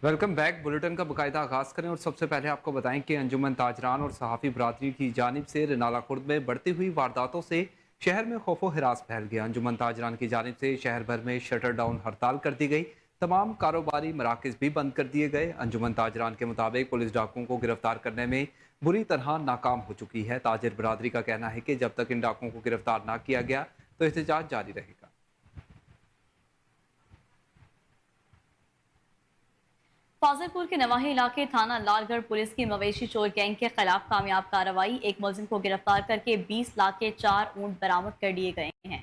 Welcome back. Bulletin का बाकायदा आगाज करें और सबसे पहले आपको बताएं कि अंजुमन ताजरान और सहाफ़ी बरादरी की जानिब से रनाला खुर्द में बढ़ती हुई वारदातों से शहर में खौफो हिरास फैल गया। अंजुमन ताजरान की जानिब से शहर भर में शटर डाउन हड़ताल कर दी गई। तमाम कारोबारी मराकज भी बंद कर दिए गए। अंजुमन ताजरान के मुताबिक पुलिस डाकुओं को गिरफ्तार करने में बुरी तरह नाकाम हो चुकी है। ताजिर बरादरी का कहना है कि जब तक इन डाकुओं को गिरफ्तार ना किया गया तो एहतजाज जारी रहेगा। फाजिलपुर के नवाही इलाके थाना लालगढ़ पुलिस की मवेशी चोर गैंग के खिलाफ कामयाब कार्रवाई। एक मुलजिम को गिरफ्तार करके 20 लाख के 4 ऊंट बरामद कर लिए गए हैं।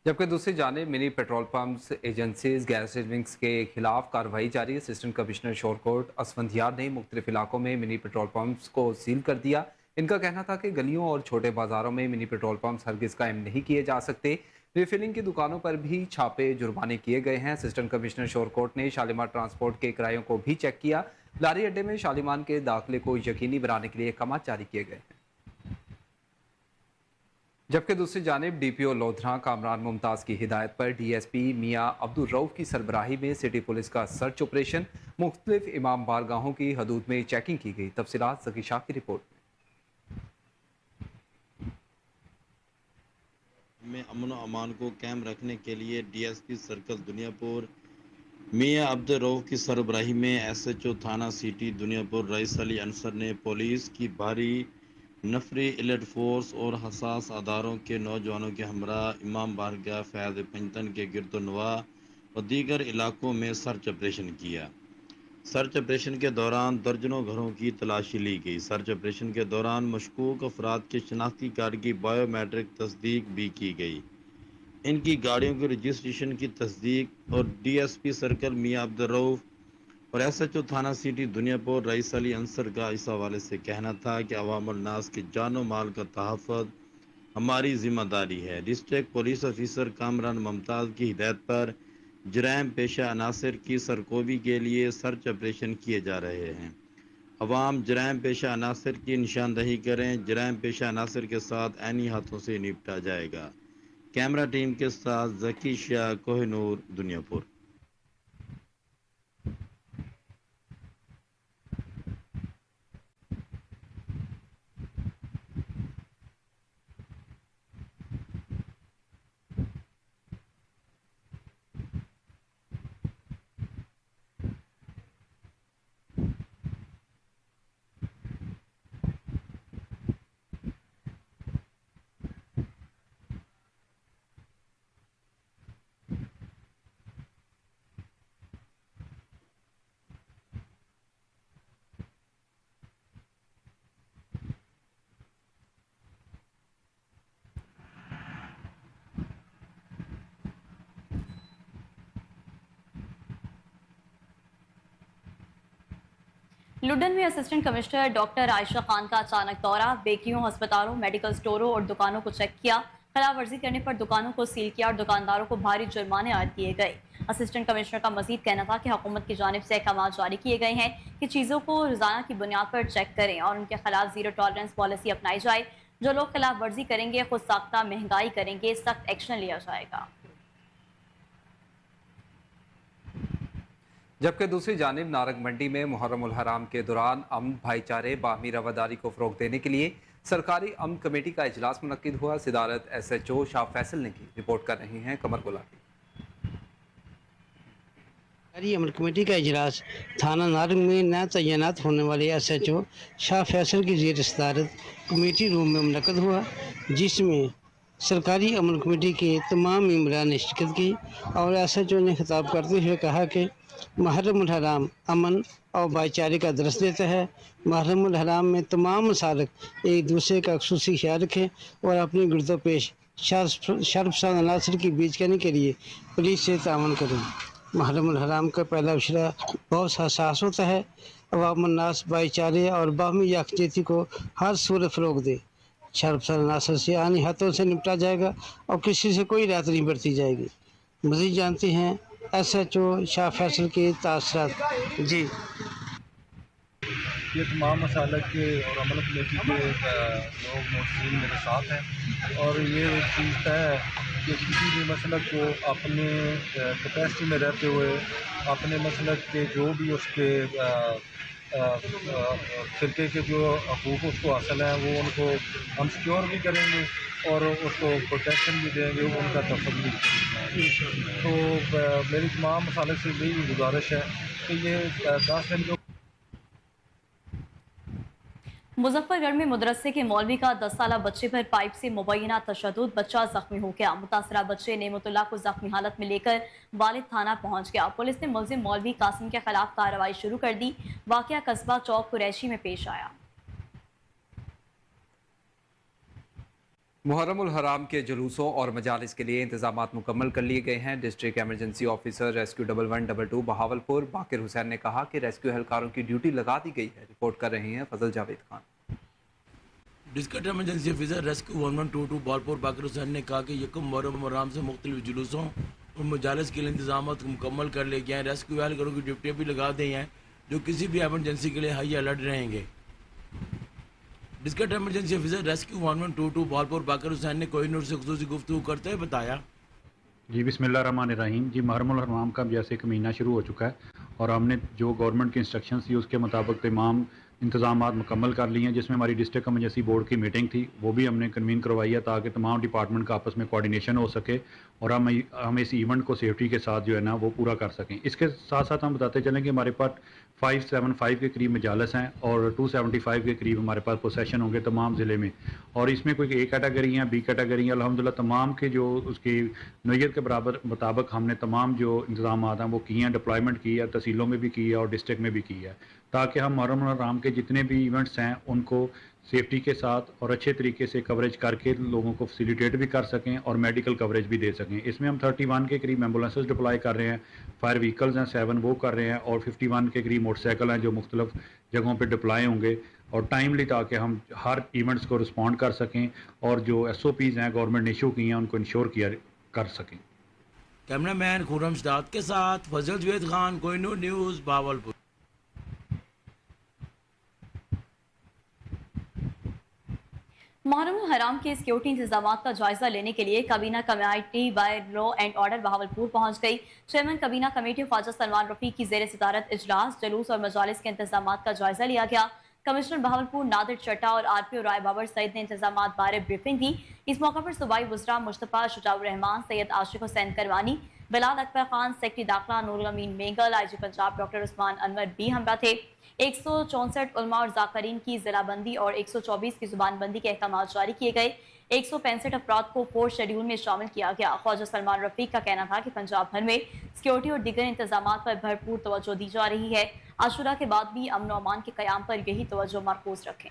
जबकि दूसरी जानिब mini petrol pumps agencies gas agencies के खिलाफ कार्रवाई जारी है। असिस्टेंट कमिश्नर शोरकोट असफंदियार ने मुख्तलिफ इलाकों में मिनी पेट्रोल पंप्स को सील कर दिया। इनका कहना था कि गलियों और छोटे बाजारों में मिनी पेट्रोल पंप्स हरगिज कायम नहीं किए जा सकते। रिफिलिंग की दुकानों पर भी छापे जुर्माने किए गए हैं। असिस्टेंट कमिश्नर शोरकोट ने शालीमार ट्रांसपोर्ट के किरायों को भी चेक किया। लारी अड्डे में शालीमार के दाखिले को यकीनी बनाने के लिए अहकाम जारी किए गए हैं। जबकि दूसरी जानिब डीपीओ लोधरा कामरान मुमताज़ की हिदायत पर डीएसपी मियाँ अब्दुल रऊफ की सरबराही में सिटी पुलिस का सर्च ऑपरेशन मुख्तलिफ इमाम बारगाहों की हदूद में चेकिंग की गई। तफसीलात ज़की शाह की रिपोर्ट में अमन और अमान को कायम रखने के लिए डीएसपी सर्कल दुनियापुर मियाँ अब्दुल रऊफ की सरबराही में एसएचओ थाना सिटी दुनियापुर रईस अली अंसर ने पुलिस की भारी नफरी एलर्ट फोर्स और हसास अदारों के नौजवानों के हमरा इमाम बारगाह फैज़ पंजतन के गिरदोनवा और दीगर इलाकों में सर्च ऑपरेशन किया। सर्च ऑपरेशन के दौरान दर्जनों घरों की तलाशी ली गई। सर्च ऑपरेशन के दौरान मशकूक अफराद के शनाख्ती कार्ड की बायोमेट्रिक तस्दीक भी की गई। इनकी गाड़ियों के रजिस्ट्रेशन की तस्दीक और डीएसपी सर्कल मियाँ अब्दुल रऊफ और एसएचओ थाना सिटी दुनियापुर रईस अली अंसर का इस हवाले से कहना था कि अवामुल नास के जानो माल का तहफ़्फ़ुज़ हमारी जिम्मेदारी है। District police officer Kamran Mumtaz की हिदायत पर जराइम पेशा अनासर की सरकोबी के लिए सर्च ऑपरेशन किए जा रहे हैं। अवाम जराइम पेशा अनासर की निशानदही करें। जराइम पेशा अनासर के साथ ऐनी हाथों से निपटा जाएगा। कैमरा टीम के साथ ज़की शाह, कोहिनूर, दुनियापुर। लुडन में assistant commissioner doctor Ayesha Khan का अचानक दौरा। बेकरियों, अस्पतालों, मेडिकल स्टोरों और दुकानों को चेक किया। खिलाफ वर्जी करने पर दुकानों को सील किया और दुकानदारों को भारी जुर्माने आयद किए गए। असिस्टेंट कमिश्नर का मजीद कहना था कि हुकूमत की जानिब से अहकाम जारी किए गए हैं कि चीज़ों को रोजाना की बुनियाद पर चेक करें और उनके खिलाफ जीरो टॉलरेंस पॉलिसी अपनाई जाए। जो लोग खिलाफ वर्जी करेंगे, खुद साख्ता महंगाई करेंगे, सख्त एक्शन लिया जाएगा। जबकि दूसरी जानिब नारंग मंडी में मुहर्रम उल हराम के दौरान अमन भाईचारे बाहमी रवादारी को फ़रोग़ देने के लिए सरकारी अमन कमेटी का इजलास मुनक्किद हुआ। सिदारत एसएचओ शाह फैसल ने की। रिपोर्ट कर रही हैं कमर गुलाटी। सरकारी अमल कमेटी का इजलास थाना नारंग में नया तैनात होने वाले एसएचओ शाह फैसल की ज़ेर सदारत कमेटी रूम में मुनक्किद हुआ, जिसमें सरकारी अमल कमेटी के तमाम मेंबरान ने शिरकत की और एसएचओ ने खिताब करते हुए कहा कि मुहर्रम उल हराम अमन और भाईचारे का दरस देता है। मुहर्रम उल हराम में तमाम मसालिक एक दूसरे का खुसूसी ख्याल रखें और अपनी गिरदो पेश शर्फसाज अनासर की बेचैनी के लिए पुलिस से तावन करें। मुहर्रम उल हराम का पहला अशरा बहुत हसास होता है। अवामुन नास भाईचारे और बाहमी यकजहती को हर सूरत फ़रोग़ दे। शर्फसाज अनासर से आनी हाथों से निपटा जाएगा और किसी से कोई राहत नहीं बरती जाएगी। मज़ीद जानते हैं एसएचओ शाह फैसल के तासरात। जी یہ تمام مسالک کے اور عمل کمیٹی کے لوگ مؤثرین میرے ساتھ ہیں، اور یہ ایک چیز طے ہے کہ کسی بھی مسلک کو اپنے کیپیسٹی میں رہتے ہوئے اپنے مسلک کے جو بھی اس کے فرقے کے جو حقوق اس کو حاصل ہیں وہ ان کو ہم سیکیور بھی کریں گے اور اس کو پروٹیکشن بھی دیں گے، ان کا تحفظ بھی کریں گے۔ تو میری تمام مسالک سے یہی گزارش ہے کہ یہ 10 دن جو مظفر گڑھ میں مدرسے کے مولوی کا 10 سالہ بچے پر پائپ سے مبینہ تشدد، بچہ زخمی ہو گیا۔ متاثرہ بچے نعمت اللہ کو زخمی حالت میں لے کر والد تھانہ پہنچ گیا۔ پولیس نے ملزم مولوی قاسم کے خلاف کارروائی شروع کر دی۔ واقعہ قصبہ چوک قریشی میں پیش آیا۔ محرم الحرام کے جلوسوں اور مجالس کے لیے انتظامات مکمل کر لیے گئے ہیں۔ District emergency officer rescue 1122 Bahawalpur Baqir Hussain نے کہا کہ ریسکیو اہلکاروں کی ڈیوٹی لگا دی گئی ہے۔ رپورٹ کر رہے ہیں Fazal Javed Khan. District emergency officer rescue 1122 Bahawalpur Baqir Hussain نے کہا کہ یکم محرم الحرام سے مختلف جلوسوں اور مجالس کے لیے انتظامات مکمل کر لیے گئے ہیں۔ ریسکیو اہلکاروں کی ڈیوٹیاں بھی لگا دی ہیں جو کسی بھی ایمرجنسی کے لیے ہائی الرٹ رہیں گے۔ District emergency officer rescue 1122 Bahawalpur Baqir Hussain نے کوہ نور سے خصوصی گفتگو کرتے ہوئے بتایا، جی بسم اللہ الرحمن الرحیم۔ جی محرم الحرام کا جیسے ایک مہینہ شروع ہو چکا ہے اور ہم نے جو گورنمنٹ کی انسٹرکشنز تھی اس کے مطابق تمام انتظامات مکمل کر لیے ہیں، جس میں ہماری ڈسٹرکٹ ایمرجنسی بورڈ کی میٹنگ تھی وہ بھی ہم نے کنوین کروائی ہے تاکہ تمام ڈپارٹمنٹ کا آپس میں کوارڈینیشن ہو سکے اور ہم اس ایونٹ کو سیفٹی کے ساتھ جو ہے نا وہ پورا کر سکیں۔ اس کے ساتھ ساتھ ہم بتاتے چلیں کہ ہمارے پاس 575 کے قریب مجالس ہیں اور 275 کے قریب ہمارے پاس پروسیشن ہوں گے تمام ضلع میں، اور اس میں کوئی اے کیٹیگری ہیں بی کیٹیگری ہیں، الحمدللہ تمام کے جو اس کی نوعیت کے مطابق ہم نے تمام جو انتظامات ہیں وہ کیے ہیں، ڈپلائمنٹ کی ہے، تحصیلوں میں بھی کی ہے اور ڈسٹرکٹ میں بھی کی ہے، تاکہ ہم محرم الحرام کے جتنے بھی ایونٹس ہیں ان کو سیفٹی کے ساتھ اور اچھے طریقے سے کوریج کر کے لوگوں کو فیسیلیٹیٹ بھی کر سکیں اور میڈیکل کوریج بھی دے سکیں۔ اس میں ہم 31 کے قریب ایمبولینسز ڈپلائی کر رہے ہیں، فائر وہیکلز ہیں 7 وہ کر رہے ہیں، اور 51 کے قریب موٹر سائیکل ہیں جو مختلف جگہوں پہ ڈپلائی ہوں گے اور ٹائملی، تاکہ ہم ہر ایونٹس کو رسپونڈ کر سکیں اور جو SOPs ہیں گورنمنٹ نے ایشو کی ہیں ان کو انشور کر سکیں۔ کیمرہ مین خورم شداد کے ساتھ فضل جاوید خان، کوہ نور نیوز، بہاولپور۔ محرم الحرام کے سیکیورٹی انتظامات کا جائزہ لینے کے لیے کابینہ committee by law and order Bahawalpur پہنچ گئی۔ چیئرمین کابینہ کمیٹی خواجہ سلمان رفیق کی زیر صدارت اجلاس، جلوس اور مجالس کے انتظامات کا جائزہ لیا گیا۔ کمشنر بہاولپور نادر چٹا اور RPO رائے بابر سعید نے انتظامات بارے بریفنگ دی۔ اس موقع پر صوبائی وزراء مصطفیٰ شجاع الرحمان، سید عاشق حسین کروانی، بلال اکبر خان، سیکرٹری داخلہ نور الامین مینگل، IG پنجاب ڈاکٹر عثمان انور بھی ہمراہ تھے۔ 164 علماء اور ذاکرین کی ضلع بندی اور 124 کی زبان بندی کے احکامات جاری کیے گئے۔ 165 افراد کو 4 شیڈول میں شامل کیا گیا۔ خواجہ سلمان رفیق کا کہنا تھا کہ پنجاب بھر میں سیکیورٹی اور دیگر انتظامات پر بھرپور توجہ دی جا رہی ہے۔ عاشورہ کے بعد بھی امن و امان کے قیام پر یہی توجہ مرکوز رکھیں۔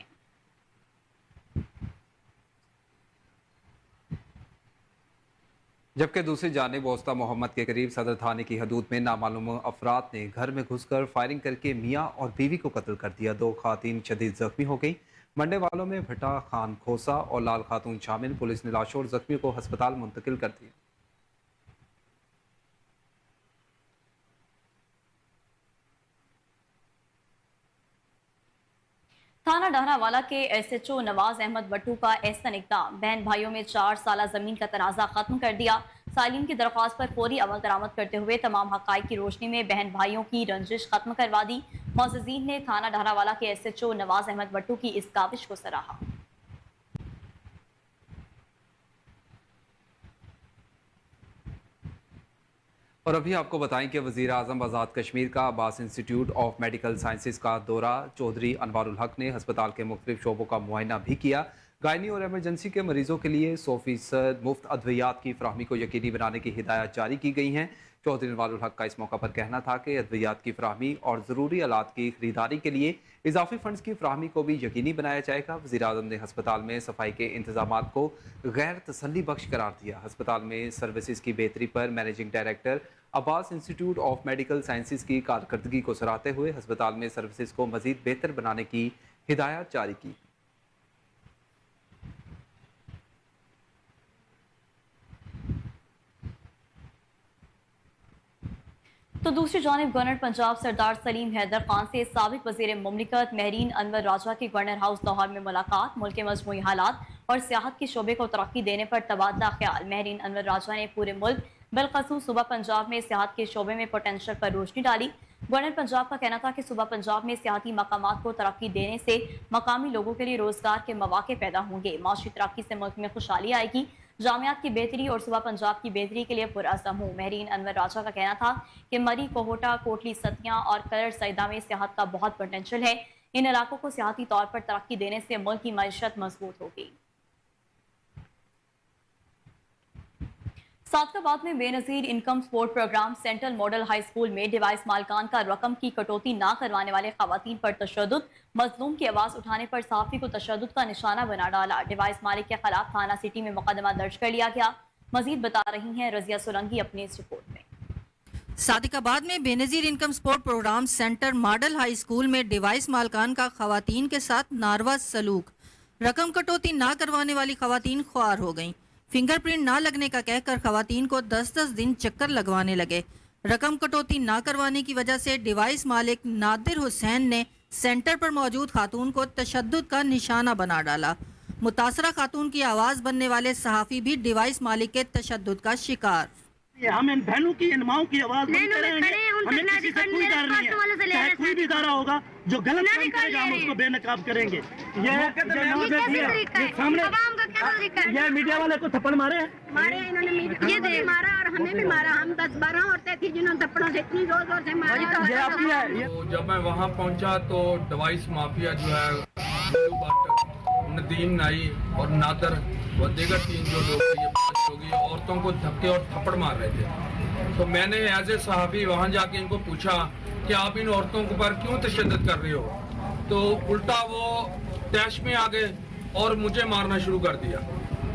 جبکہ دوسری جانب وسطی محمد کے قریب صدر تھانے کی حدود میں نامعلوم افراد نے گھر میں گھس کر فائرنگ کر کے میاں اور بیوی کو قتل کر دیا۔ 2 خواتین شدید زخمی ہو گئیں۔ منڈے والوں میں بھٹا خان کھوسا اور لال خاتون شامل۔ پولیس نے لاشوں اور زخمیوں کو ہسپتال منتقل کر دیا۔ تھانہ ڈہرہ والا کے SHO نواز احمد بٹو کا احسن اقدام، بہن بھائیوں میں 4 سالہ زمین کا تنازع ختم کر دیا۔ سائلین کی درخواست پر فوری عمل درآمد کرتے ہوئے تمام حقائق کی روشنی میں بہن بھائیوں کی رنجش ختم کروا دی۔ معززین نے تھانہ ڈہرہ والا کے SHO نواز احمد بٹو کی اس کاوش کو سراہا۔ اور ابھی آپ کو بتائیں کہ وزیر اعظم آزاد کشمیر کا عباس انسٹیٹیوٹ آف میڈیکل سائنسز کا دورہ، چودھری انوار الحق نے ہسپتال کے مختلف شعبوں کا معائنہ بھی کیا۔ گائنی اور ایمرجنسی کے مریضوں کے لیے 100% مفت ادویات کی فراہمی کو یقینی بنانے کی ہدایات جاری کی گئی ہیں۔ چودھری انوار الحق کا اس موقع پر کہنا تھا کہ ادویات کی فراہمی اور ضروری آلات کی خریداری کے لیے اضافی فنڈز کی فراہمی کو بھی یقینی بنایا جائے گا۔ وزیر اعظم نے ہسپتال میں صفائی کے انتظامات کو غیر تسلی بخش قرار دیا۔ ہسپتال میں سروسز کی بہتری پر managing director Abbas institute of medical sciences کی کارکردگی کو سراہتے ہوئے ہسپتال میں سروسز کو مزید بہتر بنانے کی ہدایات جاری کی۔ तो दूसरी जानिब गवर्नर पंजाब सरदार सलीम हैदर खान से साबिक वजीर मुमलिकत महरीन अनवर राजा की गवर्नर हाउस लाहौर में मुलाकात, मुल्क के मजमूई हालात और सियाहत के शोबे को तरक्की देने पर तबादला ख्याल। महरीन अनवर राजा ने पूरे मुल्क बिलखसूस सूबा पंजाब में सियाहत के शोबे में पोटेंशियल पर रोशनी डाली। गवर्नर पंजाब का कहना था कि सूबा पंजाब में सियाहती मकामात को तरक्की देने से मकामी लोगों के लिए रोजगार के मौके पैदा होंगे, माशी तरक्की से मुल्क में खुशहाली आएगी, जामियात की बेहतरी और सूबा पंजाब की बेहतरी के लिए पुरअज़म हूँ। महरीन अनवर राजा का कहना था कि मरी, कोहोटा, कोटली, सतियाँ और करर सैदा में सियाहत का बहुत पोटेंशियल है। इन इलाकों को सियाहती तौर पर तरक्की देने से मुल्क की मईशत मजबूत होगी। सादकाबाद में Benazir income support program central model high school में डिवाइस मालकान का रकम की कटौती ना करवाने वाले खवातीन पर तशद्दुद, मजलूम की आवाज़ उठाने पर सहाफ़ी को तशद्दुद का निशाना बना डाला। डिवाइस मालिक के खिलाफ थाना सिटी में मुकदमा दर्ज कर लिया गया। मजीद बता रही हैं रजिया सोलंकी अपनी इस रिपोर्ट में। सादिकाबाद में Benazir income support program center model high school में डिवाइस मालकान का खवातीन के साथ नारवा सलूक, रकम कटौती ना करवाने वाली खवातीन ख्वार हो गईं। फिंगरप्रिंट ना लगने का कहकर खवातीन को 10-10 दिन चक्कर लगवाने लगे। रकम कटौती ना करवाने की वजह से डिवाइस मालिक नादिर हुसैन ने सेंटर पर मौजूद खातून को तशद्दुद का निशाना बना डाला। मुतासरा खातून की आवाज़ बनने वाले सहाफ़ी भी डिवाइस मालिक के तशद्दुद का शिकार। हम इन बहनों की, इन माओं की आवाज बनते रहेंगे। हमें किसी से कोई डर नहीं है, चाहे कोई भी इदारा होगा जो गलत काम करेगा हम उसको बेनकाब करेंगे। ये सामने ये मीडिया वाले को थप्पड़ मारे इन्होंने ये मारा और हमें भी मारा। हम 10-12 औरतें थी जिन्होंने थप्पड़ों से इतनी जोर जोर से मारा। तो जब मैं वहाँ पहुँचा तो डिवाइस माफिया जो है नदीम नाई और नादर और दीगर 3 जो लोग थे, ये 5 लोग, ये औरतों को धक्के और थप्पड़ मार रहे थे। तो मैंने एज ए सहाफ़ी वहाँ जाके इनको पूछा कि आप इन औरतों के ऊपर क्यों तशद्दुद कर रहे हो। तो उल्टा वो तैश में आ गए और मुझे मारना शुरू कर दिया।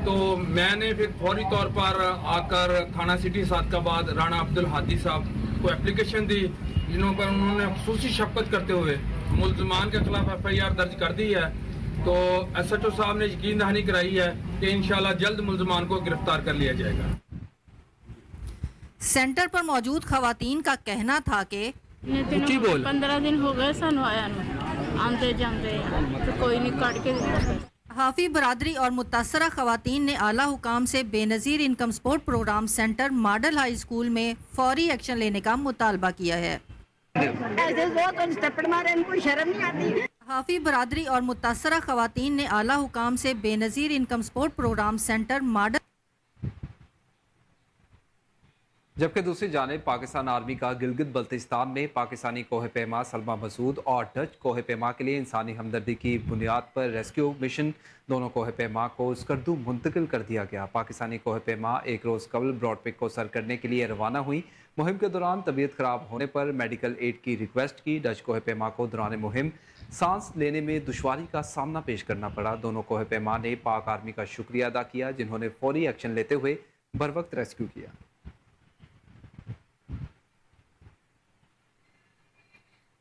तो मैंने फिर फौरी तौर पर आकर थाना सिटी सादकाबाद राणा अब्दुल हादी साहब को एप्लीकेशन दी, जिन्हों पर उन्होंने खुसूसी शफकत करते हुए मुल्ज़मान के खिलाफ FIR दर्ज कर दी है। तो SHO साहब ने यकीन दहानी कराई है कि इंशाल्लाह जल्द मुल्ज़मान को गिरफ्तार कर लिया जाएगा। सेंटर पर मौजूद खवातीन का कहना था कि 15 दिन हो गए सानू आया आंदे जांदे तो कोई नहीं काट के हाफी बरादरी और मुतासरा खवातीन ने आला हुकाम से Benazir income support program center model high school में फौरी एक्शन लेने का मुतालबा किया है। ऐसे बहुत थप्पड़ मारे, इनको शर्म नहीं आती। हाफी बरादरी और मुतासरा खवातीन ने आला हुकाम से Benazir income support program center model. जबकि दूसरी जानिब पाकिस्तान आर्मी का गिलगित बल्तिस्तान में पाकिस्तानी कोह पैमा सलमा मसूद और डच कोह पैमा के लिए इंसानी हमदर्दी की बुनियाद पर रेस्क्यू मिशन दोनों कोह पैमा को स्कर्दू मुंतकिल कर दिया गया। पाकिस्तानी कोह पैमा एक रोज़ कबल ब्रॉडपिक को सर करने के लिए रवाना हुई। मुहिम के दौरान तबीयत ख़राब होने पर मेडिकल एड की रिक्वेस्ट की। डच कोह पैमा को दौरान मुहिम सांस लेने में दुश्वारी का सामना पेश करना पड़ा। दोनों कोह पैमा ने पाक आर्मी का शुक्रिया अदा किया, जिन्होंने फौरी एक्शन लेते हुए बर वक्त रेस्क्यू किया।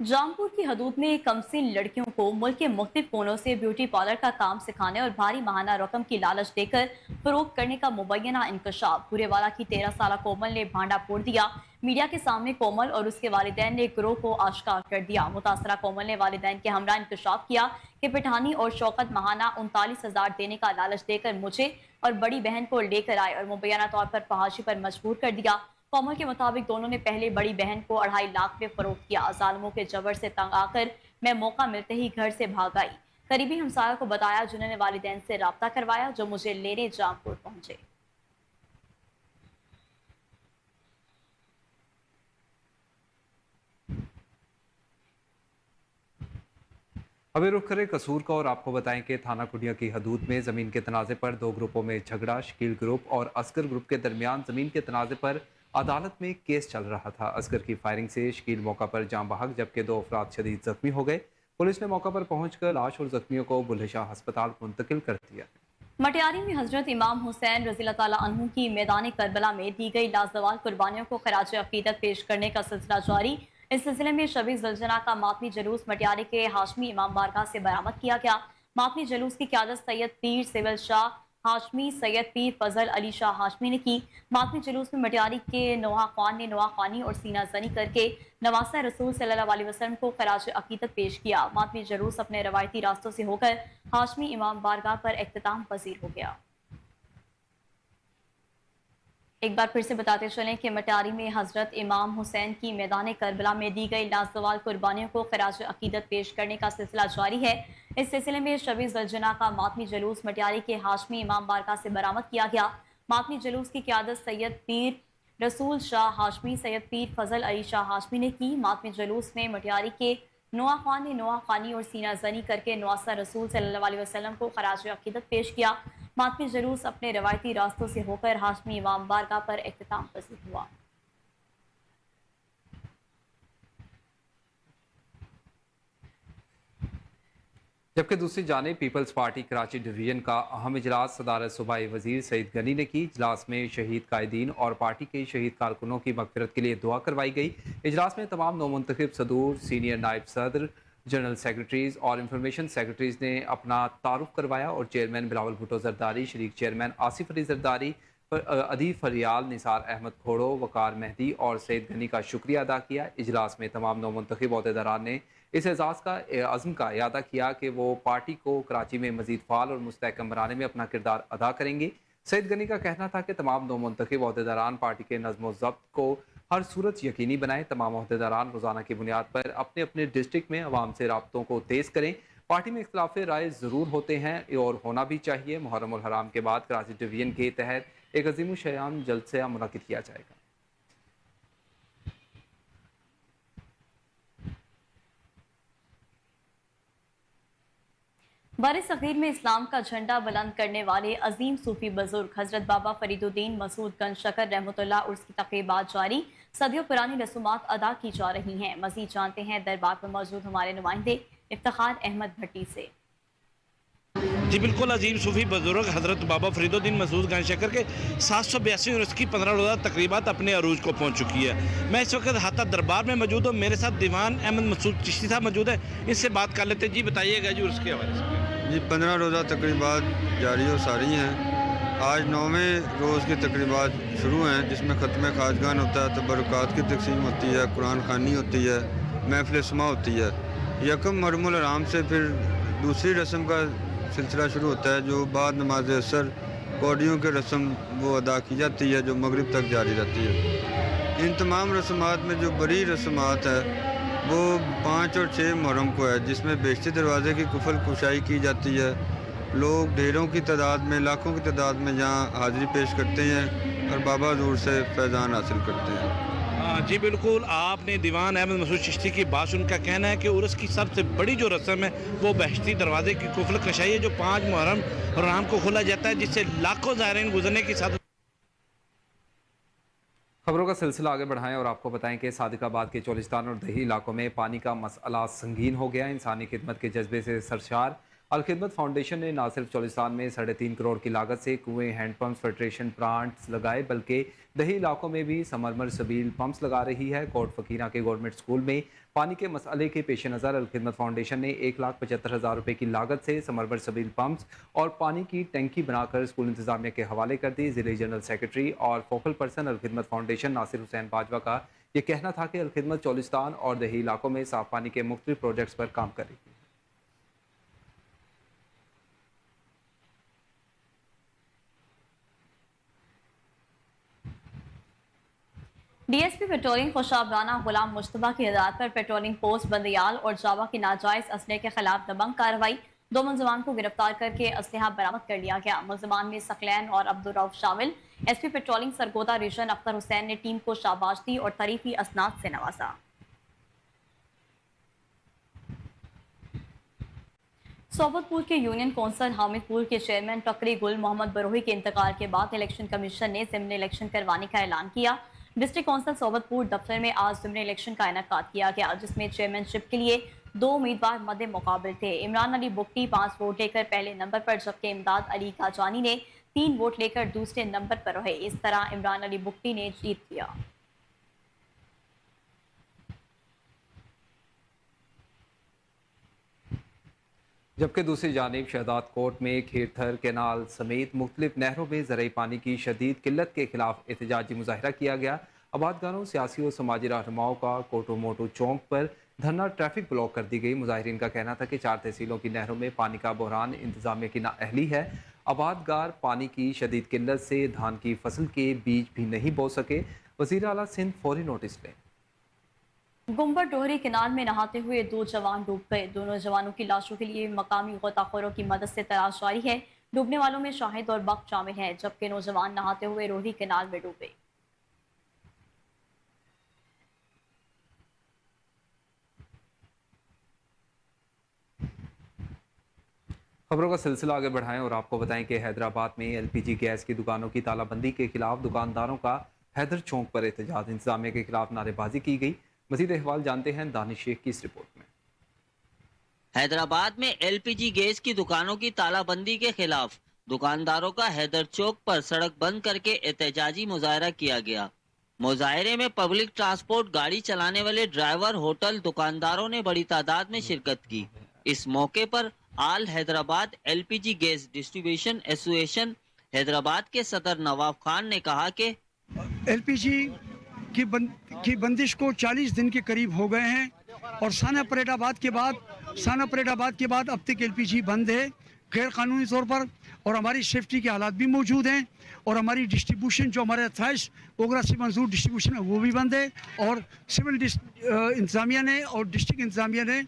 जामपुर की हदूद में कमसिन लड़कियों को मुल्क के मुख्तलिफ कोनों से ब्यूटी पार्लर का काम सिखाने और भारी माहाना रकम की लालच देकर फरोख्त करने का मुबैना इंकशाफ। भूरेवाला की 13 साला कोमल ने भांडा फोड़ दिया। मीडिया के सामने कोमल और उसके वालिदैन ने गिरोह को आश्कार कर दिया। मुतासरा कोमल ने वालिदैन के हमरा इंकशाफ किया कि पिठानी और शौकत माहाना 39,000 देने का लालच देकर मुझे और बड़ी बहन को लेकर आए और मुबैना तौर पर फहाशी पर मजबूर कर दिया। कोमल के मुताबिक दोनों ने पहले बड़ी बहन को 2.5 लाख में फरोख्त किया। जालिमों के जबर से तंग आकर मैं मौका मिलते ही घर से भाग आई। करीबी हमसायों को बताया, जिन्होंने वालिदैन से राब्ता करवाया, जो मुझे लेने जामपुर पहुंचे। अभी रुख करें कसूर का और आपको बताएं कि थाना कुडिया की हदूद में ज़मीन के तनाज़े पर 2 ग्रुपों में झगड़ा। शकील ग्रुप और असगर ग्रुप के दरमियान ज़मीन के तनाज़े पर अदालत में केस चल रहा था। असगर की फायरिंग से शकील मौका पर जाँ बहक, जबकि 2 अफराद शदीद जख्मी हो गए। पुलिस ने मौका पर पहुंचकर लाश और जख्मियों को बुल्ले शाह अस्पताल मुंतकिल कर दिया। मटियारी में हजरत इमाम हुसैन रज़ी ताला अन्हु की मैदान करबला में दी गई लाजवाल कुर्बानियों को खराज अकीदत पेश करने का सिलसिला जारी। इस सिलसिले में शबी ज़लजना का मातमी जुलूस मटियारी के हाशमी इमाम बारगाह से बरामद किया गया। मातमी जुलूस की क़यादत सैयद पीर सिविल शाह हाशमी सैयद पीर फजल अली शाह हाशमी ने की। मातमी जुलूस में मटियारी के नोहा खान ने नोहा खानी और सीना जनी करके नवासा रसूल सल्लल्लाहु अलैहि वसल्लम को खराज अकीदत पेश किया। मातमी जुलूस अपने रवायती रास्तों से होकर हाशमी इमाम बारगाह पर इख्तिताम पजीर हो गया। एक बार फिर से बताते चलें कि मटारी में हजरत इमाम हुसैन की मैदान करबला में दी गई लाजवाल कुर्बानियों को खराज अकीदत पेश करने का सिलसिला जारी है। इस सिलसिले में शबी ज़लजना का मातमी जुलूस मटियारी के हाशमी इमाम बारगाह से बरामद किया गया। मातमी जुलूस की क़यादत सैयद पीर रसूल शाह हाशमी सैयद पीर फजल अली शाह हाशमी ने की। मातमी जुलूस में मटियारी के नोहा खान ने नोहा खानी और सीना जनी करके नवासा रसूल सल्लल्लाहु अलैहि वसल्लम को खराज अकीदत पेश किया। मातमी जुलूस अपने रवायती रास्तों से होकर हाशमी इमाम बारगाह पर इख्तिताम पजीर हुआ। जबकि दूसरी जानिब पीपल्स पार्टी कराची डिवीजन का अहम इजलास सदारत सूबाई वजीर सईद गनी ने की। इजलास में शहीद कायदीन और पार्टी के शहीद कारकुनों की मगफिरत के लिए दुआ करवाई गई। इजलास में तमाम नौमुंतखब सदूर, सीनियर नायब सदर, जनरल सेक्रेटरीज और इंफॉर्मेशन सेक्रेटरीज ने अपना तारुफ करवाया और चेयरमैन बिलावल भुट्टो जरदारी, शरीक चेयरमैन आसिफ अली जरदारी, अदीफ फरियाल, निसार अहमद खोड़ो, वकार मेहदी और सईद गनी का शुक्रिया अदा किया। इजलास में तमाम नौमुंतखब अहदेदारान ने इस एजाज़ का अज़्म का इयादा किया कि वो पार्टी को कराची में मज़ीद फ़ाल और मुस्तहकम बनाने में अपना किरदार अदा करेंगे। सईद गनी का कहना था कि तमाम नौमुंतखब अहदेदारान पार्टी के नज़्म व ज़ब्त को हर सूरत यकीनी बनाएं। तमाम अहदेदारान रोज़ाना की बुनियाद पर अपने अपने डिस्ट्रिक्ट में अवाम से राब्तों को तेज़ करें। पार्टी में इख्तिलाफ राय ज़रूर होते हैं और होना भी चाहिए। मुहर्रम उल हराम के बाद कराची डिवीजन के तहत एक अजीम शयान जलसा मुनक़िद किया जाएगा। बर-ए-सग़ीर में इस्लाम का झंडा बुलंद करने वाले अजीम सूफी बुजुर्ग हजरत बाबा फरीदुद्दीन मसूद गंज शकर रहमतुल्लाह उर्स की तक़रीबात जारी, सदियों पुरानी रसूमात अदा की जा रही हैं। मज़ीद जानते हैं दरबार पर मौजूद हमारे नुमाइंदे इफ्तिखार अहमद भट्टी से। जी बिल्कुल, अजीम सूफी बुजुर्ग हजरत बाबा फरीदुद्दीन मसूद गंज शकर के 782 उर्स की 15 रोज़ा तकरीबात अपने अरूज को पहुँच चुकी है। मैं इस वक्त हाता दरबार में मौजूद हूँ। मेरे साथ दीवान अहमद मसूद चिश्ती साहब मौजूद है, इनसे बात कर लेते हैं। जी बताइएगा जी उर्स के हवाले से। जी 15 रोज़ा तकरीबात जारी और सारी हैं। आज 9वें रोज़ की तकरीबात शुरू हैं, जिसमें ख़त्म खाजगान होता है, तबरुकात की तकसीम होती है, कुरान खानी होती है, महफ़िल सुमा होती है। यकम मुहर्रम उल हराम से फिर दूसरी रस्म का सिलसिला शुरू होता है, जो बाद नमाज असर कौड़ियों के रस्म वो अदा की जाती है, जो मगरिब तक जारी रहती है। इन तमाम रस्मात में जो बड़ी रस्मात है वो 5 और 6 मुहर्रम को है, जिसमें बेशती दरवाज़े की कुफल कुशाई की जाती है। लोग ढेरों की तादाद में, लाखों की तादाद में यहाँ हाज़िरी पेश करते हैं और बाबा हुज़ूर से फैज़ान हासिल करते हैं। जी बिल्कुल, आपने दीवान अहमद मसूद चिश्ती की बात सुन का कहना है कि उर्स की सबसे बड़ी जो रस्म है वो बहश्ती दरवाजे की कुफल कशाई है, जो 5 मुहर्रम और हराम को खोला जाता है, जिससे लाखों ज़ायरीन गुजरने की साथ। खबरों का सिलसिला आगे बढ़ाएं और आपको बताएं कि सादिकाबाद के चोलिस्तान और दही इलाकों में पानी का मसला संगीन हो गया। इंसानी खिदमत के जज्बे से सरशार अलखिदमत फाउंडेशन ने न सिर्फ चोलिस्तान में 3.5 करोड़ की लागत से कुएं, हैंडपम्प्स, फिल्ट्रेशन प्लांट्स लगाए, बल्कि दही इलाकों में भी समरमर सबील पंप्स लगा रही है। कोट फकीरा के गवर्नमेंट स्कूल में पानी के मसले के पेश नज़र अलखिदमत फाउंडेशन ने 1,75,000 रुपये की लागत से समरमर सबील पंप्स और पानी की टंकी बनाकर स्कूल इंतजामिया के हवाले कर दी। ज़िले जनरल सेक्रेटरी और focal person Alkhidmat foundation Nasir Hussain Bajwa का ये कहना था कि अलखिदमत चोलिस्तान और दही इलाकों में साफ पानी के मुख्तलिफ प्रोजेक्ट्स पर काम कर रही है। डीएसपी पेट्रोलिंग खुशाबराना गुलाम मुश्तबा की हिदायत पर पेट्रोलिंग पोस्ट बंदियाल और जावा की नाजायज असले के खिलाफ दबंग कार्रवाई। 2 मुलजमान को गिरफ्तार करके असलहा बरामद कर लिया गया। मुलजमान में सकलैन और अब्दुल रऊफ शामिल। SP patrolling Sargodha region Akhtar Hussain ने टीम को शाबाश दी और तारीफी असनाद से नवाजा। सोबतपुर के यूनियन कौंसिल हामिदपुर के चेयरमैन टकरी गुल मोहम्मद बरोही के इंतकाल के बाद इलेक्शन कमीशन ने ज़िमनी इलेक्शन करवाने का ऐलान किया। डिस्ट्रिक्ट कौंसिल सोबतपुर दफ्तर में आज ज़िमनी इलेक्शन का इनेकाद किया गया, जिसमें चेयरमैनशिप के लिए 2 उम्मीदवार मद्दे मुकाबिल थे। इमरान अली बुक्टी 5 वोट लेकर पहले नंबर पर, जबकि इमदाद अली काजानी ने 3 वोट लेकर दूसरे नंबर पर रहे। इस तरह इमरान अली बुक्टी ने जीत लिया। जबकि दूसरी जानिब शहदाद कोट में खेरथर कैनाल समेत मुख्तलिफ नहरों में ज़राई पानी की शदीद किल्लत के खिलाफ एहतजाजी मुजाहरा किया गया। आबादगारों, सियासी और समाजी रहनुमाओं का कोटो मोटो चौक पर धरना, ट्रैफिक ब्लॉक कर दी गई। मुजाहिरीन का कहना था कि 4 तहसीलों की नहरों में पानी का बहरान इंतजामिया की नाअहली है। आबादगार पानी की शदीद किल्लत से धान की फसल के बीज भी नहीं बो सके। वज़ीर आला सिंध फौरी नोटिस लें। गुम्बर डोहरी कैनाल में नहाते हुए 2 जवान डूब गए। दोनों जवानों की लाशों के लिए मकामी गोताखोरों की मदद से तलाश जारी है। डूबने वालों में शाहिद और बख्त शामिल हैं, जबकि नौजवान नहाते हुए रोहरी कैनाल में डूबे। खबरों का सिलसिला आगे बढ़ाएं और आपको बताएं कि हैदराबाद में एलपीजी गैस की दुकानों की तालाबंदी के खिलाफ दुकानदारों का हैदर चौक पर एहतजाज, इंतजामिया के खिलाफ नारेबाजी की गई। मजीद अहवाल जानते हैं दानिश शेख की इस रिपोर्ट में। हैदराबाद में एलपीजी गैस की दुकानों की तालाबंदी के खिलाफ दुकानदारों का हैदर चौक पर सड़क बंद करके एहतजाजी मुजाहरा किया गया। मुजाहरे में पब्लिक ट्रांसपोर्ट गाड़ी चलाने वाले ड्राइवर, होटल, दुकानदारों ने बड़ी तादाद में शिरकत की। इस मौके पर all Hyderabad LPG gas distribution association Hyderabad के सदर नवाब खान ने कहा कि एलपीजी की बंदिश को 40 दिन के करीब हो गए हैं और साना परेडाबाद के बाद अब तक एलपीजी बंद है गैर कानूनी तौर पर, और हमारी सेफ्टी के हालात भी मौजूद हैं और हमारी डिस्ट्रीब्यूशन जो हमारे 28 ओगरा से मंजूर डिस्ट्रीब्यूशन है वो भी बंद है। और सिविल इंतजामिया ने और डिस्ट्रिक्ट इंतजामिया ने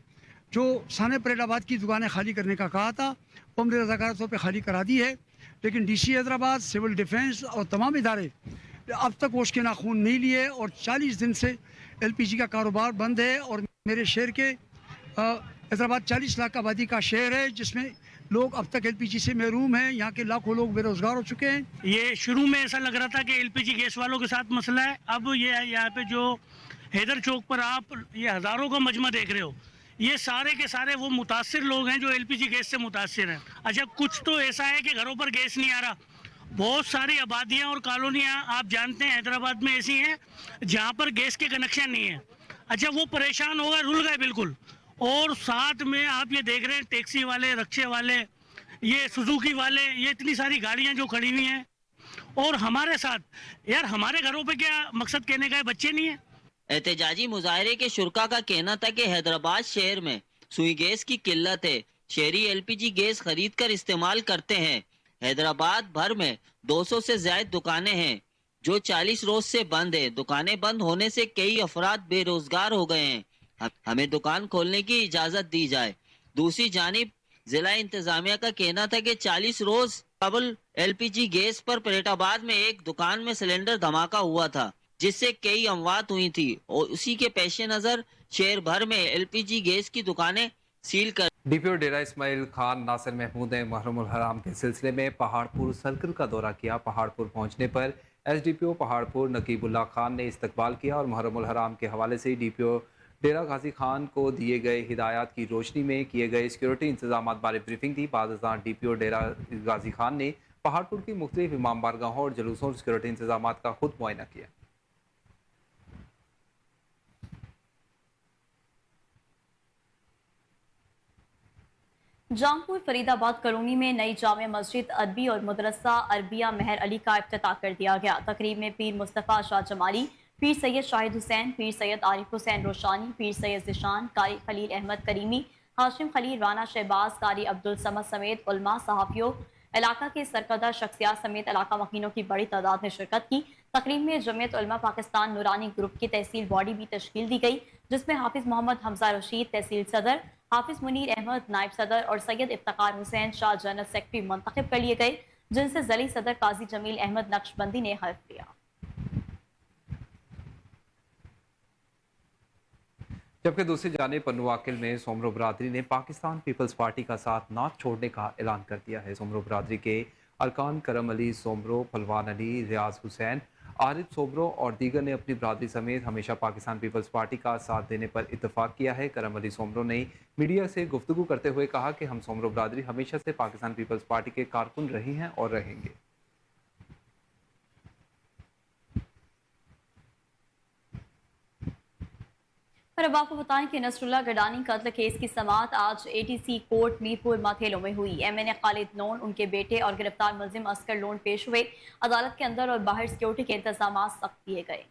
जो साना परेडाबाद की दुकानें खाली करने का कहा था वो हमने रज़ाकार तौर पर खाली करा दी है, लेकिन डीसी हैदराबाद, सिविल डिफेंस और तमाम इदारे अब तक होश के नाखून नहीं लिए और 40 दिन से एलपीजी का कारोबार बंद है। और मेरे शहर के हैदराबाद 40 लाख आबादी का शहर है जिसमें लोग अब तक एलपीजी से महरूम हैं। यहाँ के लाखों लोग बेरोजगार हो चुके हैं। ये शुरू में ऐसा लग रहा था कि एलपीजी गैस वालों के साथ मसला है। अब ये यहाँ पे जो हैदर चौक पर आप ये हज़ारों का मजमा देख रहे हो, ये सारे के सारे वो मुतासिर लोग हैं जो एलपीजी गैस से मुतासिर हैं। अच्छा, कुछ तो ऐसा है कि घरों पर गैस नहीं आ रहा। बहुत सारी आबादियाँ और कॉलोनियाँ आप जानते हैं हैदराबाद में ऐसी हैं जहाँ पर गैस के कनेक्शन नहीं है। अच्छा, वो परेशान हो गए, रुल गए बिल्कुल। और साथ में आप ये देख रहे हैं टैक्सी वाले, रिक्शे वाले, ये सुजुकी वाले, ये इतनी सारी गाड़ियाँ जो खड़ी हुई हैं। और हमारे साथ यार हमारे घरों पे क्या मकसद कहने का है, बच्चे नहीं है। एहतजाजी मुजाहरे के शुरका का कहना था कि हैदराबाद शहर में सुई गैस की किल्लत है। शहरी एलपीजी गैस खरीद कर इस्तेमाल करते हैं। हैदराबाद भर में 200 से ज्यादा दुकानें हैं जो 40 रोज से बंद है। दुकानें बंद होने से कई अफराद बेरोजगार हो गए हैं। हमें दुकान खोलने की इजाजत दी जाए। दूसरी जानिब जिला इंतजामिया का कहना था कि 40 रोज कबल एलपीजी गैस पर परेटाबाद में एक दुकान में सिलेंडर धमाका हुआ था जिससे कई अमवात हुई थी और उसी के पेश नजर शहर भर में एलपीजी गैस की दुकानें सील कर डीपीओ डेरा इस्माइल खान नासिर महमूद ने मुहर्रमुल हराम के सिलसिले में पहाड़पुर सर्कल का दौरा किया। पहाड़पुर पहुंचने पर एसडीपीओ पहाड़पुर नकीबुल्लाह खान ने इस्तकबाल किया और मुहर्रमुल हराम के हवाले से डीपीओ डेरा गाजी खान को दिए गए हिदायत की रोशनी में किए गए सिक्योरिटी इंतजाम बारे ब्रीफिंग दी। बाद डीपीओ डेरा गाजी खान ने पहाड़पुर की मुख्तलिफ इमाम बारगाहों और जुलूसों और सिक्योरिटी इंतजाम का खुद मुआयना किया। जामपुर फरीदाबाद कॉलोनी में नई जामे मस्जिद अदबी और मदरसा अरबिया महर अली का इफ्तिताह कर दिया गया। तकरीब में पीर मुस्तफ़ा शाह जमाली, पीर सैयद शाहिद हुसैन, पीर सैयद आरिफ हुसैन रोशानी, पीर सैयद जिशान, कारी खलील अहमद करीमी, हाशिम खलील, राना शहबाज, कारी अब्दुल समद समेत उलमा, सहाफ़ियों, इलाका के सरकर्दा शख्सियात समेत इलाका मकीनों की बड़ी तादाद ने शिरकत की। तकरीब में जमीयत उलमा पाकिस्तान नूरानी ग्रुप की तहसील बॉडी भी तश्कील दी गई जिसमें हाफिज मोहम्मद हमजा रशीद तहसील सदर, हाफिज मुनीर अहमद नायब सदर और सैयद इफ्तिकार हुसैन शाह जनरल सेक्रेटरी मुंतखब कर लिए गए, जिनसे जली सदर काजी जमील अहमद नक्शबंदी ने हल्फ लिया। जबकि दूसरी जानिब पन्नुवाकिल में सोमरो बरादरी ने पाकिस्तान पीपल्स पार्टी का साथ ना छोड़ने का ऐलान कर दिया है। सोमरो बरादरी के अरकान करम अली सोमरो, फलवान अली, रियाज हुसैन, आरिफ सोमरो और दीगर ने अपनी बरादरी समेत हमेशा पाकिस्तान पीपल्स पार्टी का साथ देने पर इत्तेफाक किया है। करम अली सोमरो ने मीडिया से गुफ्तगू करते हुए कहा कि हम सोमरो बरादरी हमेशा से पाकिस्तान पीपल्स पार्टी के कारकुन रहे हैं और रहेंगे। पर अब आपको बताएं कि नसरुल्लाह गडानी कत्ल केस की समाअत आज एटीसी कोर्ट मीरपुर माथेलो में हुई। एमएनए खालिद लोन, उनके बेटे और गिरफ्तार मुलजिम अस्कर लोन पेश हुए। अदालत के अंदर और बाहर सिक्योरिटी के इंतजाम सख्त किए गए।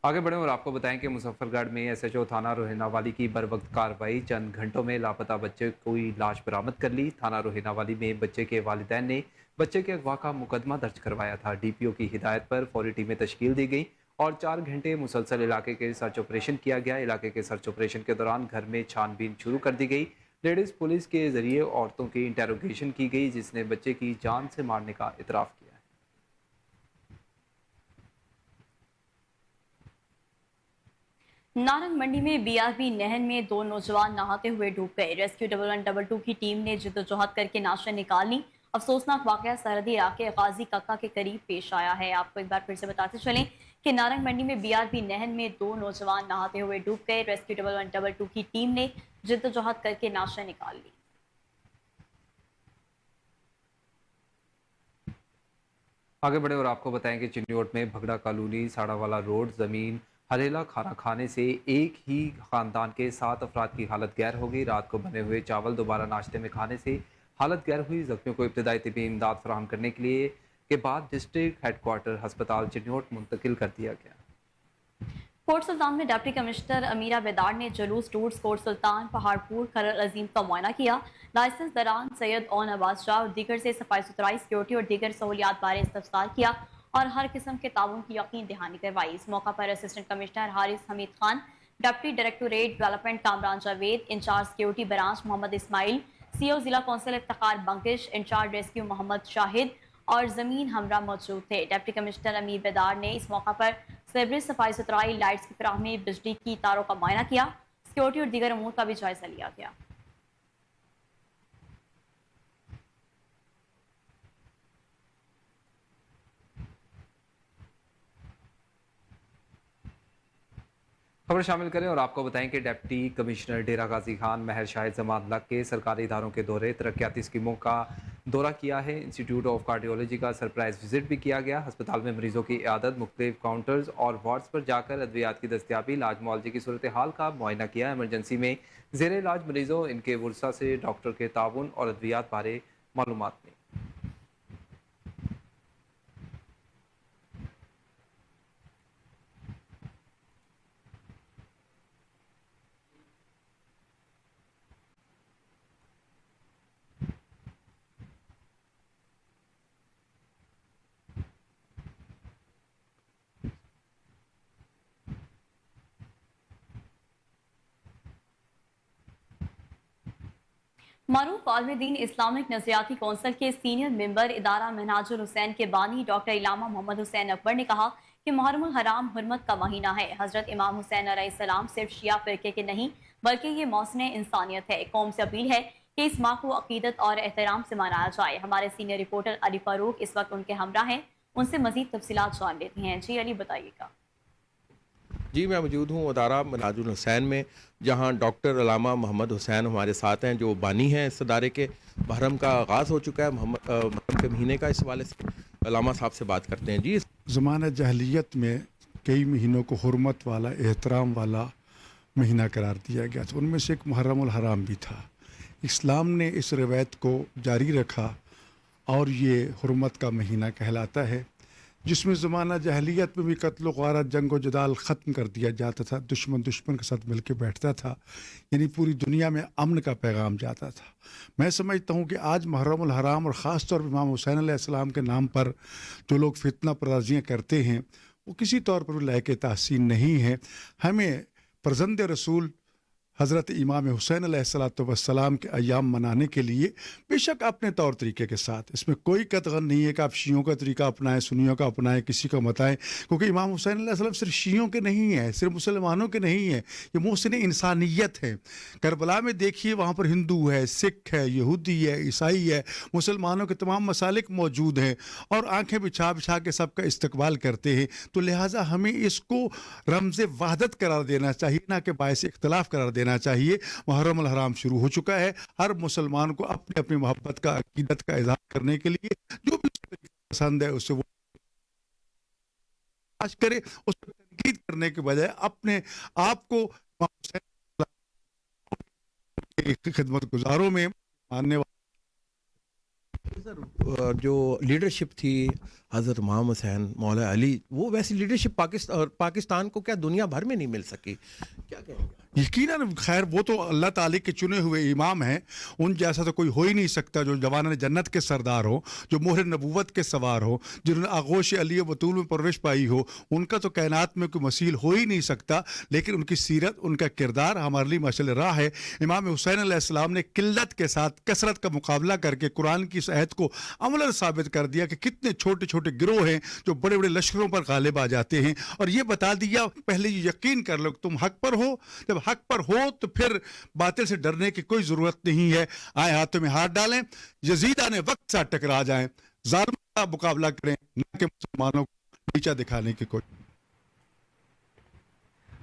आगे बढ़ें और आपको बताएं कि मुजफ्फरगढ़ में एसएचओ थाना रोहिनावाली की बरवक्त कार्रवाई, चंद घंटों में लापता बच्चे की लाश बरामद कर ली। थाना रोहिनावाली में बच्चे के वालिदैन ने बच्चे के अगवा का मुकदमा दर्ज करवाया था। डीपीओ की हिदायत पर फौरी टीमें तश्कील दी गई और 4 घंटे मुसलसल इलाके के सर्च ऑपरेशन किया गया। इलाके के सर्च ऑपरेशन के दौरान घर में छानबीन शुरू कर दी गई। लेडीज पुलिस के जरिए औरतों की इंटेरोगेशन की गई, जिसने बच्चे की जान से मारने का इतराफ़ किया। नारंग मंडी में बीआरबी नहर में 2 नौजवान नहाते हुए डूब गए। रेस्क्यू 1122 की टीम ने जिद्दोजहद करके नाशें निकाली। अफसोसनाक वाकया सरहदी इलाके गाजी कक्का के करीब पेश आया है। आपको एक बार फिर से बताते चलें कि नारंग मंडी में बीआरबी नहर में 2 नौजवान नहाते हुए डूब गए। रेस्क्यू 1122 की टीम ने जिद्दोजहद करके नाशें निकाल ली। आगे बढ़े और आपको बताएं कि चिन्योट में भगड़ा कॉलोनी साड़ावाला रोड जमीन हरेला खाना खाने से एक ही खानदान के 7 अफराद की हालत गैर हो गई। रात को बने हुए चावल दोबारा नाश्ते में खाने से हालत गैर हुई। जख्मियों को इब्तदाई तिब्बी इमदाद फराहम करने के बाद डिस्ट्रिक्ट हेडक्वार्टर अस्पताल चिन्योट मुंतकिल कर दिया गया। कोट सुल्तान में डिप्टी कमिश्नर अमीरा बेदार ने जुलूस टूर्स कोट सुल्तान पहाड़पुर खरल अजीम का मुआयना किया। लाइसेंस दरान सैयद ओन अब्बास शाह और दीगर से सफाई सुथराई, सिक्योरिटी और दीगर सहूलियात बारे इस्तफसार किया और हर किस्म के ताउन की यकीन दहानी करवाई। इस मौका पर assistant commissioner Haris Hameed Khan, deputy directorate development Kamran Javed, incharge security branch Mohammad Ismail, CO जिला council Iftikhar Bankish, incharge rescue Mohammad Shahid और जमीन हमरा मौजूद थे। डिप्टी कमिश्नर अमीर बेदार ने इस मौका पर सीवरेज, सफाई सुथराई, लाइट्स की फराहमी, बिजली की तारों का मुआयना किया। सिक्योरिटी और दीगर अमूर का भी जायजा लिया गया। खबर शामिल करें और आपको बताएं कि डिप्टी कमिश्नर डेरा गाजी खान महर शाहिद जमात लग के सरकारी इदारों के दौरे, तरक्याती स्कीमों का दौरा किया है। इंस्टीट्यूट ऑफ कार्डियोलॉजी का सरप्राइज विजिट भी किया गया। अस्पताल में मरीजों की इयादत, मुख्तलिफ काउंटर्स और वार्ड्स पर जाकर अद्वियात की दस्तियाबी, इलाज मुआलजे की सूरत हाल का मुआयना किया। एमरजेंसी में ज़ेर इलाज मरीजों, इनके वर्सा से डॉक्टर के ताउन और अद्वियात बारे मालूमात ली। मारूफ आलम-ए-दीन इस्लामिक नजरियाती कौंसिल के सीनियर मेंबर इदारा महनाजुल हुसैन के बानी डॉक्टर इलामा मोहम्मद हुसैन अकबर ने कहा कि मुहर्रमुल हराम हुर्मत का महीना है। हजरत इमाम हुसैन अलैहिस्सलाम सिर्फ शिया फिरके के नहीं बल्कि ये मौसम इंसानियत है। कौम से अपील है कि इस माह को अकीदत और एहतराम से मनाया जाए। हमारे सीनियर रिपोर्टर अली फारूक इस वक्त उनके हमरा हैं, उनसे मजीद तफसीलात जान लेते हैं। जी अली, बताइएगा। जी, मैं मौजूद हूँ अदारा महनाजुल हुसैन में, जहाँ डॉक्टर अलामा मोहम्मद हुसैन हमारे साथ हैं, जो बानी हैं इस अदारे के। मुहर्रम का आगाज़ हो चुका है, मुहर्रम के महीने का। इस हवाले से अलामा साहब से बात करते हैं। जी, ज़माना जहलियत में कई महीनों को हुर्मत वाला, एहतराम वाला महीना करार दिया गया था। उनमें से एक मुहर्रमुल हराम भी था। इस्लाम ने इस रवायत को जारी रखा और ये हुर्मत का महीना कहलाता है, जिसमें ज़माना जहलियत में भी कत्ल गारत, जंग व जदाल ख़त्म कर दिया जाता था। दुश्मन के साथ मिल के बैठता था, यानी पूरी दुनिया में अमन का पैगाम जाता था। मैं समझता हूँ कि आज मुहर्रमुल हराम और ख़ास तौर पर इमाम हुसैन अलैहिस्सलाम के नाम पर जो लोग फितना पराजियाँ करते हैं, वो किसी तौर पर लायक तहसीन नहीं है। हमें परज़ंद रसूल हज़रत इमाम हुसैन अलैहिस्सलाम के अय्याम मनाने के लिए बेशक अपने तौर तरीके के साथ, इसमें कोई कतगन नहीं है कि आप शियों का तरीका अपनाएं, सुन्नियों का अपनाएं, किसी का बताएं, क्योंकि इमाम हुसैन अलैहिस्सलाम सिर्फ शियों के नहीं है, सिर्फ मुसलमानों के नहीं है, ये मोहसिन इंसानियत है। करबला में देखिए, वहाँ पर हिंदू है, सिख है, यहूदी है, ईसाई है, मुसलमानों के तमाम मसालिक मौजूद हैं और आँखें बिछा बिछा के सबका इस्तकबाल करते हैं। तो लिहाजा हमें इसको रमज़ वहदत करार देना चाहिए, ना कि बायस इख्तलाफ करार देना चाहिए। मुहर्रमुल हराम शुरू हो चुका है। हर मुसलमान को अपनी अपनी मोहब्बत का, अकीदत का इज़हार करने के लिए जो भी पसंद है उससे वो तलाश करे, उस पर तनकीद करने के बजाय अपने आप को खिदमत गुजारों में मानने वाले जो लीडरशिप थी हज़रत इमाम हुसैन मौला अली, वो वैसी लीडरशिप पाकिस्तान को क्या दुनिया भर में नहीं मिल सकी, क्या कहेंगे? यकीनन खैर वो तो अल्लाह ताला के चुने हुए इमाम हैं, उन जैसा तो कोई हो ही नहीं सकता जो जवान जन्नत के सरदार हो, जो मोहर नबूवत के सवार हो, जिन्होंने आगोश अली बतूल में परवरिश पाई हो, उनका तो कायनात में कोई मसील हो ही नहीं सकता। लेकिन उनकी सीरत, उनका किरदार हमारे लिए माशाअल्लाह राह है। इमाम हुसैन अलैहिस्सलाम ने किल्लत के साथ कसरत का मुकाबला करके कुरान की इस आयत को अमलन साबित कर दिया कि कितने छोटे छोटे गिरोह हैं जो बड़े बड़े लश्करों पर गालिब आ जाते हैं, और ये बता दिया पहले ये यकीन कर लो तुम हक पर हो, जब हक पर हो तो फिर बातिल से डरने की कोई जरूरत नहीं है। आए हाथों में हाथ डालें, यजीद आने वक्त साथ टकरा जाएं, जालिमों का मुकाबला करें, न कि मुसलमानों को नीचा दिखाने की कोई।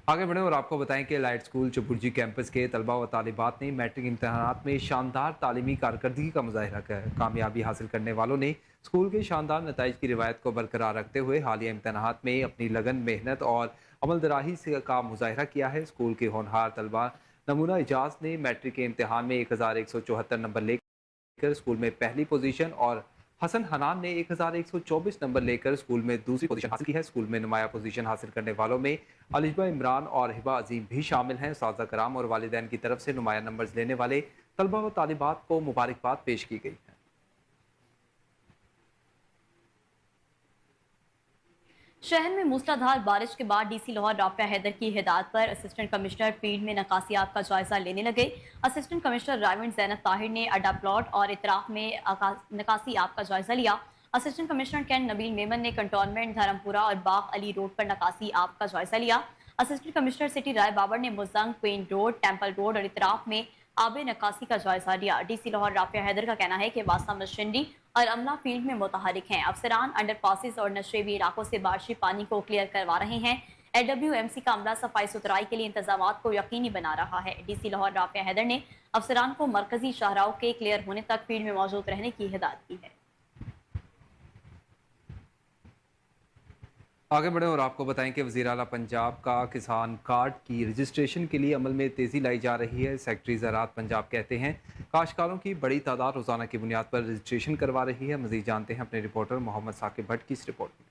आगे बढ़े और आपको बताएं कि लाइट स्कूल चुपुरजी कैंपस के तलबा व तालिबात ने मैट्रिक इम्तहानात में शानदार तालीमी कारकर्दगी का मुजाहिरा किया। कामयाबी हासिल करने वालों ने स्कूल के शानदार नताइज की रिवायत को बरकरार रखते हुए हालिया इम्तहानात में अपनी लगन, मेहनत और अमलदराही से का मुजाहिरा किया है। स्कूल के होनहार तलबा नमूना इजाज ने मैट्रिक के इम्तहान में 1174 नंबर लेकर स्कूल में पहली पोजीशन और हसन हनान ने 1124 नंबर लेकर स्कूल में दूसरी पोजीशन हासिल की है। स्कूल में नुमाया पोजीशन हासिल करने वालों में अलिशबा इमरान और हिबा अजीम भी शामिल हैं। उस्ताद कराम और वालिदैन की तरफ से नुमाया नंबर्स लेने वाले तलबा व तालिबात को मुबारकबाद पेश की गई है। शहर में मूसलाधार बारिश के बाद डीसी लाहौर राफिया हैदर की हिदायत पर असिस्टेंट कमिश्नर फील्ड में नकासियाब का जायजा लेने लगे। असिस्टेंट कमिश्नर रायविंड ज़ैनब ताहिर ने अड्डा प्लॉट और इतराफ में नकासियाब का जायजा लिया। Assistant commissioner cantt Nabeel Memon ने कंटोनमेंट, धर्मपुरा और बाग अली रोड पर नकासियाब का जायजा लिया। असिस्टेंट कमिश्नर सिटी राय बाबर ने Mozang, queen road, temple road और इतराफ में आब नकासी का जायजा लिया। डीसी लाहौर राफिया हैदर का कहना है कि वासा मशीनरी और अमला फील्ड में मुतहरिक हैं। अफसरान अंडर पासिस और नशेबी इलाकों से बारिशी पानी को क्लियर करवा रहे हैं। LWMC का अमला सफाई सुथराई के लिए इंतजामात को यकीनी बना रहा है। डीसी लाहौर राफिया हैदर ने अफसरान को मरकजी शाहराओं के क्लियर होने तक फील्ड में मौजूद रहने की हिदायत की है। आगे बढ़े और आपको बताएं कि वज़ीर आला पंजाब का किसान कार्ड की रजिस्ट्रेशन के लिए अमल में तेज़ी लाई जा रही है। सेक्रेटरी ज़राअत पंजाब कहते हैं काश्तकारों की बड़ी तादाद रोज़ाना की बुनियाद पर रजिस्ट्रेशन करवा रही है। मज़ीद जानते हैं अपने रिपोर्टर मोहम्मद साकिब भट्ट की इस रिपोर्ट में।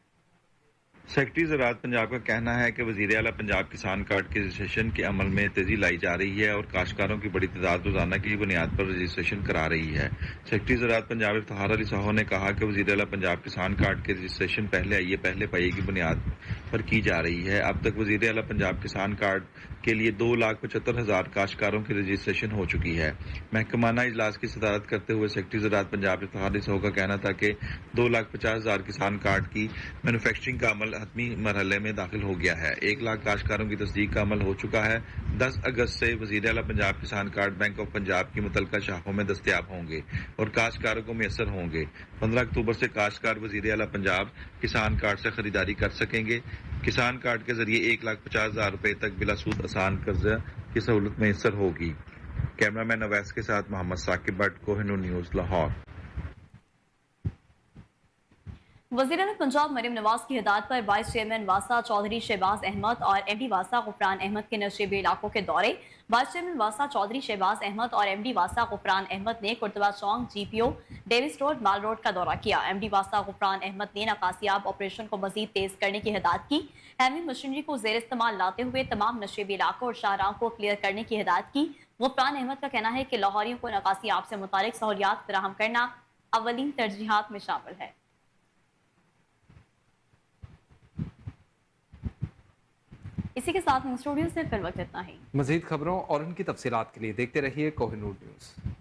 सेक्रेटरी ज़राअत पंजाब का कहना है कि वज़ीर आला पंजाब किसान कार्ड के रजिस्ट्रेशन के अमल में तेज़ी लाई जा रही है और काश्तकारों की बड़ी तादाद रोज़ाना की बुनियाद पर रजिस्ट्रेशन करा रही है। सेक्रेटरी ज़राअत पंजाब इफ्तिखार अली साहू ने कहा कि वज़ीर आला पंजाब किसान कार्ड के रजिस्ट्रेशन पहले पाई की बुनियाद पर की जा रही है। अब तक वज़ीर आला पंजाब किसान कार्ड के लिए 2,75,000 काश्तकारों की रजिस्ट्रेशन हो चुकी है। महकमाना इजलास की सदारत करते हुए सेक्रेटरी ज़राअत पंजाब इफ्तिखार अली साहू का कहना था कि 2,50,000 किसान कार्ड की मैन्युफैक्चरिंग का अमल हतमी मरहले में दाखिल हो गया है। 1 लाख काश्तकारों की तस्दीक का अमल हो चुका है। 10 अगस्त से वज़ीर आला पंजाब किसान कार्ड बैंक ऑफ पंजाब की मुतलका शाखों में दस्तयाब होंगे और काश्तकारों को मैसर होंगे। 15 अक्टूबर से काश्तकार वज़ीर आला पंजाब किसान कार्ड से खरीदारी कर सकेंगे। किसान कार्ड के जरिए 1,50,000 रुपए तक बिला सूद आसान कर्जा की सहूलत मैसर होगी। कैमरामैन अवैस के साथ मोहम्मद साकिब भट्ट, कोहिनूर न्यूज़, लाहौर। वज़ीर-ए-आला पंजाब मरीम नवाज की हिदायत पर वाइस चेयरमैन वासा चौधरी शहबाज अहमद और MD वासा गुफरान अहमद के नशेबी इलाकों के दौरे। वाइस चेयरमैन वासा चौधरी शहबाज अहमद और MD वासा गुफरान अहमद ने कुर्तबा चौक, GPO, डेविस रोड, माल रोड का दौरा किया। MD वासा गुफरान अहमद ने नकासियाब ऑपरेशन को मजीद तेज करने की हिदायत की। हैवी मशीनरी को जेर इस्तेमाल लाते हुए तमाम नशेबी इलाकों और शाहराहों को क्लियर करने की हिदायत की। गुफरान अहमद का कहना है कि लाहौरियों को नकासियाब से मुतालिक सहूलियात फराहम करना अवलीन तरजीहात में शामिल है। इसी के साथ स्टूडियो से फिर वक्त इतना ही। मज़ीद खबरों और उनकी तफसीलात के लिए देखते रहिए कोहिनूर न्यूज़।